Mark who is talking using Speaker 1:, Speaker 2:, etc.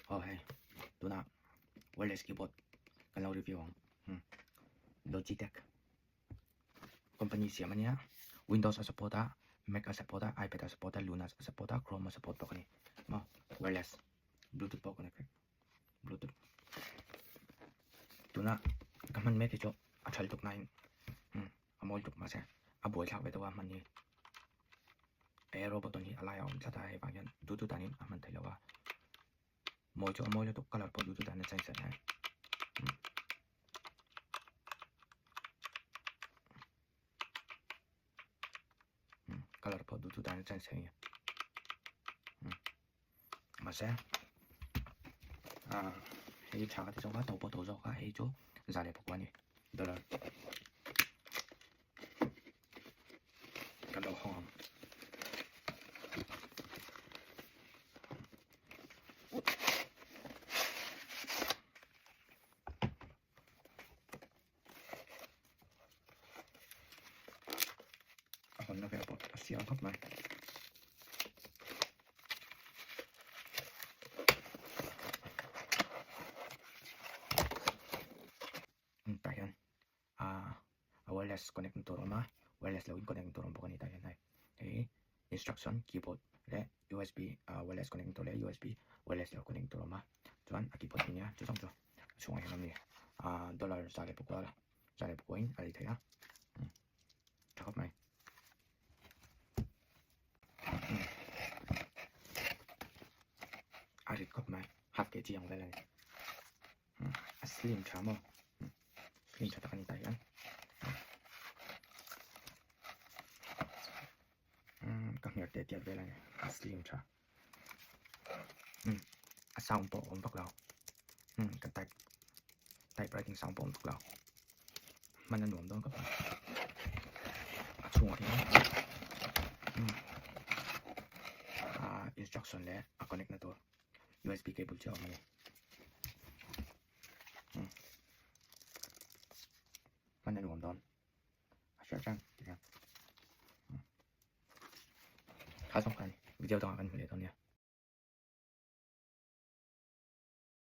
Speaker 1: hey 누나 wireless keyboardกันเรารีวิวของLogitech 컴퍼니 시험이냐 Windows supporta Mac supporta iPad supporta Linux supporta Chrome support 버거니 뭐 wireless Bluetooth 버거니 Bluetooth 누나 가만 매기죠 잘 독나인 아무 독 마세 뭐 작업에다가 만니 에러 버튼이 알아요 자다의 방향 누드 다닌 아만 들려와 뭐죠 뭐죠 독깔을 버 누드 다닌 차이잖아요 color po dulu dan saya masa 이 차가 되서가 더버 도저가 해줘 잘해 보관이 너를 간다 홍 건너 배워 시험 컵만 tayan wireless connect to roma wireless login connect to roma ni tayan ay instruction keyboard le USB wireless connect to le USB wireless connect to roma tuan keyboard niya 주성주 중앙에 남니 dollar 잘해 보고인 알리테야 잠깐만 아리 컵만 합계 지형 달라니 슬림 차모 슬림 차 다니 다이안 강력 대티아 달라니 슬림 차 sound bộ ổn bậc lầu cái typewriting sound bộ ổn bậc lầuมันจะหน่วมต้องกับช่วงที่instruction และ connect นะตัว USB cable จะออกมาเลยมันจะหน่วมตอนเชื่อจังถ้าสำคัญวิดีโอต้องการกันเลยตอนเนี้ย